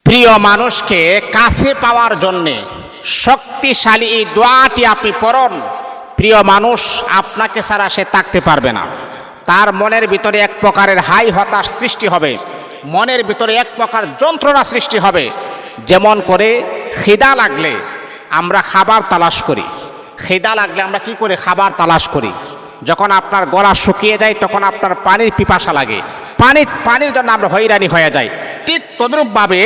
প্রিয় মানুষকে কাছে পাওয়ার জন্যে শক্তিশালী এই দোয়াটি আপনি পড়ুন। প্রিয় মানুষ আপনাকে ছাড়া সে থাকতে পারবে না। তার মনের ভিতরে এক প্রকারের হাই হতাশ সৃষ্টি হবে, মনের ভিতরে এক প্রকার যন্ত্রণা সৃষ্টি হবে। যেমন করে খিদা লাগলে আমরা খাবার তালাশ করি, খিদা লাগলে আমরা কি করে খাবার তালাশ করি? যখন আপনার গলা শুকিয়ে যায় তখন আপনার পানির পিপাসা লাগে, পানির জন্য আমরা হয়রানি হয়ে যাই। ঠিক তদ্রূপভাবে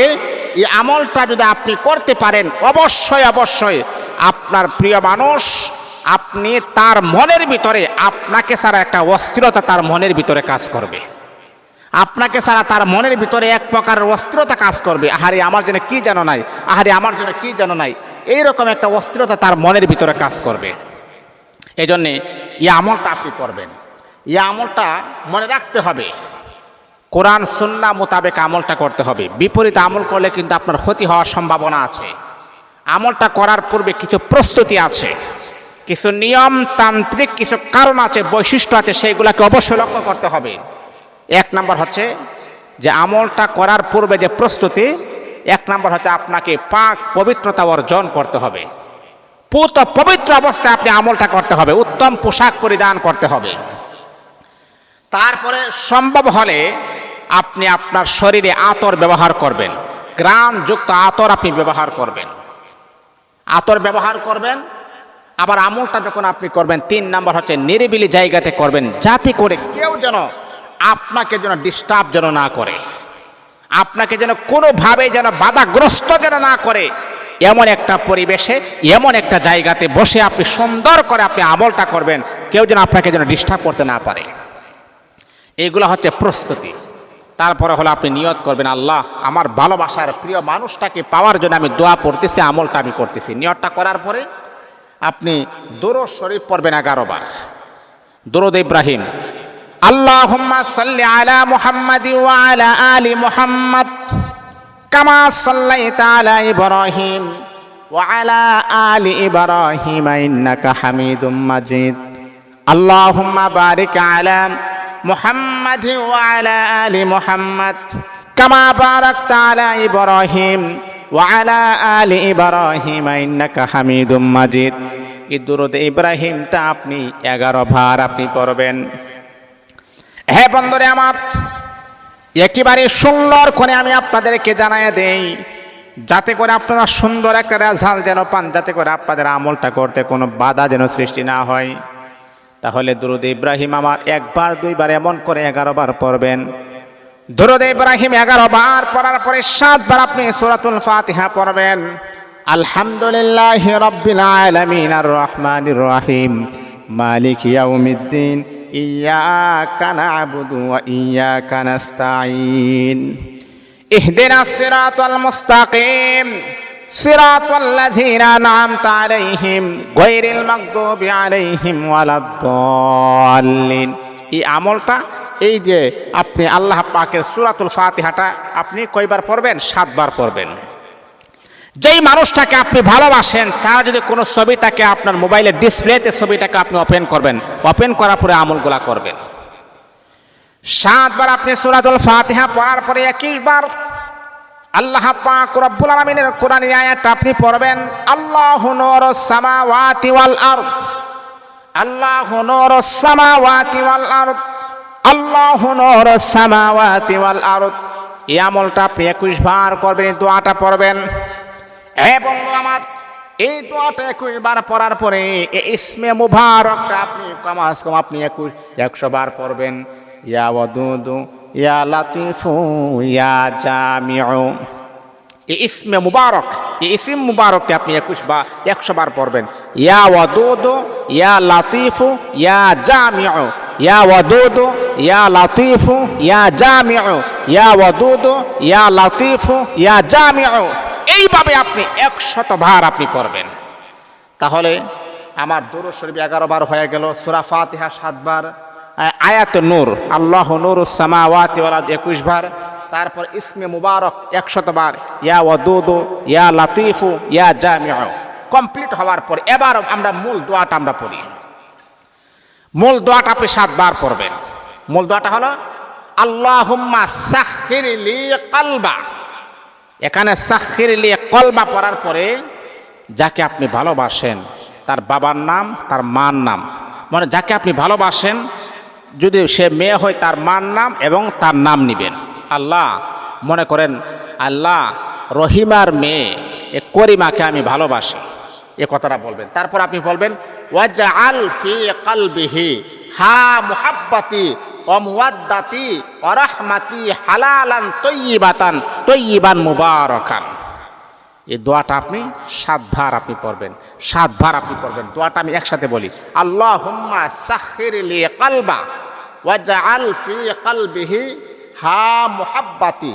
এই আমলটা যদি আপনি করতে পারেন, অবশ্যই অবশ্যই আপনার প্রিয় মানুষ, আপনি তার মনের ভিতরে আপনাকে ছাড়া একটা অস্থিরতা তার মনের ভিতরে কাজ করবে। আপনাকে ছাড়া তার মনের ভিতরে এক প্রকার অস্থিরতা কাজ করবে। আহারে আমার জন্য কি যেন নাই, আহারে আমার জন্য কি যেন নাই, এইরকম একটা অস্থিরতা তার মনের ভিতরে কাজ করবে। এই জন্যে এই আমলটা আপনি করবেন। এই আমলটা মনে রাখতে হবে, কোরআন সুন্নাহ মোতাবেক আমলটা করতে হবে। বিপরীত আমল করলে কিন্তু আপনার ক্ষতি হওয়ার সম্ভাবনা আছে। আমলটা করার পূর্বে কিছু প্রস্তুতি আছে, কিছু নিয়মতান্ত্রিক কিছু কারণ আছে, বৈশিষ্ট্য আছে, সেইগুলোকে অবশ্যই লক্ষ্য করতে হবে। এক নম্বর হচ্ছে যে আমলটা করার পূর্বে যে প্রস্তুতি, এক নম্বর হচ্ছে আপনাকে পাক পবিত্রতা অর্জন করতে হবে। পবিত্র অবস্থায় আপনি আমলটা করতে হবে, উত্তম পোশাক পরিধান করতে হবে। তারপরে সম্ভব হলে আপনি আপনার শরীরে আতর ব্যবহার করবেন, ঘ্রাণযুক্ত আতর আপনি ব্যবহার করবেন, আতর ব্যবহার করবেন। আবার আমলটা যখন আপনি করবেন, 3 নম্বর হচ্ছে নিরিবিলি জায়গাতে করবেন, যাতে করে কেউ যেন আপনাকে যেন ডিস্টার্ব যেন না করে, আপনাকে যেন কোনোভাবে যেন বাধাগ্রস্ত যেন না করে। এমন একটা পরিবেশে, এমন একটা জায়গাতে বসে আপনি সুন্দর করে আপনি আমলটা করবেন, কেউ যেন আপনাকে যেন ডিস্টার্ব করতে না পারে। এইগুলো হচ্ছে প্রস্তুতি। তারপরে হলো আপনি নিয়ত করবেন, আল্লাহ আমার ভালোবাসার প্রিয় মানুষটাকে পাওয়ার জন্য আমি দোয়া পড়তেছি, আমলটা আমি করতেছি। নিয়তটা করার পরে আপনি দুরূদ শরীফ পড়বেন 11 বার। দুরূদ ইব্রাহিম, আল্লাহুম্মা সাল্লি আলা মুহাম্মাদি ওয়া আলা আলি মুহাম্মাদ কামা সাল্লাইতা আলা ইব্রাহিম ওয়া আলা আলি ইব্রাহিম ইন্নাকা হামিদুম মাজিদ। আল্লাহুম্মা বারিক আলা মুহাম্মাদি ওয়া আলা আলি মুহাম্মাদ কামা বারাকতা আলা ইব্রাহিম ওয়া আলা আলি ইব্রাহিম ইন্নাকা হামিদুম মাজিদ। এই দুরূদ ইব্রাহিমটা আপনি 11 বার আপনি পড়বেন। হ্যাঁ বন্ধুরে আমার, একেবারে সুন্দর করে আমি আপনাদেরকে জানাই দেই, যাতে করে আপনারা সুন্দর একটা রেজাল্ট যেন পান, যাতে করে আপনাদের আমলটা করতে কোনো বাধা যেন সৃষ্টি না হয়। তাহলে দুরূদ ইব্রাহিম আমার 1 বার 2 বার এমন করে 11 বার পড়বেন। দুরূদ ইব্রাহিম 11 বার পড়ার পরে 7 বার আপনি সূরাতুল ফাতিহা পড়বেন। আলহামদুলিল্লাহি রাব্বিল আলামিন আর রহমানির রহিম মালিকি ইয়াউমিদ্দিন ইয়্যাকা না'বুদু ওয়া ইয়্যাকা নাস্তাঈন ইহদিনাস সিরাতাল মুস্তাকিম সিরাতাল্লাযীনা আন'আমতা আলাইহিম গায়রিল মাগদুবি আলাইহিম ওয়ালাদ-দাল্লিন। এই আমলটা, এই যে আপনি আল্লাহ পাকের সূরাতুল ফাতিহাটা আপনি কয়বার পড়বেন? 7 বার পড়বেন। যেই মানুষটাকে আপনি ভালোবাসেন তার যদি কোনো ছবি থাকে আপনার মোবাইলের ডিসপ্লেতে ছবিটাকে আপনি ওপেন করবেন, ওপেন করার পরে আমলগুলা করবেন। 7 বার আপনি সূরাতুল ফাতিহা পড়ার পরে 21 বার আল্লাহ পাক রব্বুল আলামিনের কোরআনী আয়াতটা আপনি পড়বেন। আল্লাহু নূরুস সামাওয়াতি ওয়াল আরদ, আল্লাহু নূরুস সামাওয়াতি ওয়াল আরদ, আল্লাহু নূরুস সামাওয়াতি ওয়াল আরদ। এই আমলটা আপনি 21 বার করবেন, এই দোয়াটা পড়বেন। এবং আমার এই দোয়াটা 21 বার পড়ার পরে এই ইসমে মুবারকটা আপনি কমাস কম আপনি 100 বার পড়বেন। ইয়া ওয়াদুদু ইয়া লাতিফু ইয়া জামিউ। এই ইসমে মুবারক, এই ইসম মুবারককে আপনি 100 বার পড়বেন। ইয়া ওয়াদুদু ইয়া লাতিফু ইয়া জামিউ, ইয়া ওয়াদুদু ইয়া লাতিফু ইয়া জামিউ, ইয়া ওয়াদুদু ইয়া লাতিফু ইয়া জামিউ। এইভাবে আপনি 100 বার আপনি করবেন। তাহলে আমার দুরূদ শরীফ 11 বার হয়ে গেল, সূরা ফাতিহা 7 বার, আয়াত নূর আল্লাহু নূরুস সামাওয়াতি ওয়াল আরদ 21 বার, তারপর ইসমে মুবারক 100 বার, ইয়া ওয়াদুদু ইয়া লাতিফু ইয়া জামিউ কমপ্লিট হওয়ার পর এবার আমরা মূল দোয়াটা আমরা পড়ি। মূল দোয়াটা আপনি 7 বার পড়বেন। মূল দোয়াটা হলো আল্লাহুম্মা সাখখির লি কলবা এখানে সাখির লিয়ে কলবা পড়ার পরে যাকে আপনি ভালোবাসেন তার বাবার নাম, তার মার নাম, মানে যাকে আপনি ভালোবাসেন যদি সে মেয়ে হয় তার মার নাম এবং তার নাম নিবেন। আল্লাহ, মনে করেন আল্লাহ রহিমার মেয়ে এ করিমাকে আমি ভালোবাসি, এ কথাটা বলবেন। তারপর আপনি বলবেন ওয়াজআল ফি কলবিহি হা মুহাব্বাতি ওয়া মুওয়াদ্দাতি ওয়া রাহমাতি হালালান তয়্যিবান মুবারাকান। এই দোয়াটা আপনি 7 বার আপনি পড়বেন, 7 বার আপনি পড়বেন। দোয়াটা আমি একসাথে বলি, আল্লাহুম্মা সাখির লি কলবা ওয়াজআল ফি কলবিহি হা মুহাব্বাতি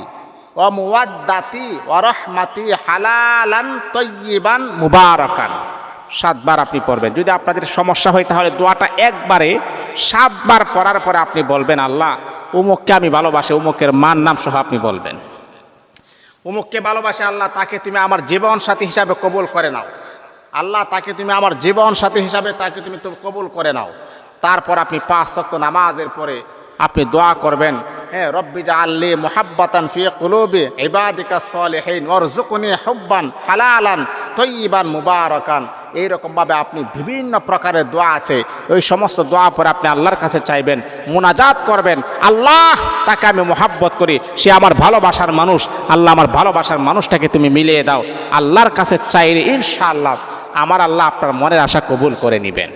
ওয়া মুওয়াদ্দাতি ওয়া রাহমাতি হালালান তয়্যিবান মুবারাকান। 7 বার আপনি পড়বেন। যদি আপনাদের সমস্যা হয় তাহলে দোয়াটা একবারে 7 বার পড়ার পরে আপনি বলবেন আল্লাহ উমুককে আমি ভালোবাসি, উমুকের মার নাম সহ আপনি বলবেন উমুককে ভালোবাসে আল্লাহ তাকে তুমি আমার জীবন সাথী হিসাবে কবুল করে নাও, আল্লাহ তাকে তুমি আমার জীবন সাথী হিসাবে তাকে তুমি তো কবুল করে নাও। তারপর আপনি 5 ওয়াক্ত নামাজের পরে আপনি দোয়া করবেন, হ্যাঁ, রব্বি জাআলনি মুহাব্বাতান ফি কুলুবি ইবাদিকাস সালিহিন ওয়ারযুকনি হুব্বান হালালান তয়্যিবান মুবারাকান। এইরকমভাবে আপনি বিভিন্ন প্রকারের দোয়া আছে, ওই সমস্ত দোয়া পরে আপনি আল্লাহর কাছে চাইবেন, মুনাজাত করবেন, আল্লাহ তাকে আমি মোহাব্বত করি, সে আমার ভালোবাসার মানুষ, আল্লাহ আমার ভালোবাসার মানুষটাকে তুমি মিলিয়ে দাও। আল্লাহর কাছে চাইলে ইনশাআল্লাহ আমার আল্লাহ আপনার মনের আশা কবুল করে নেবেন।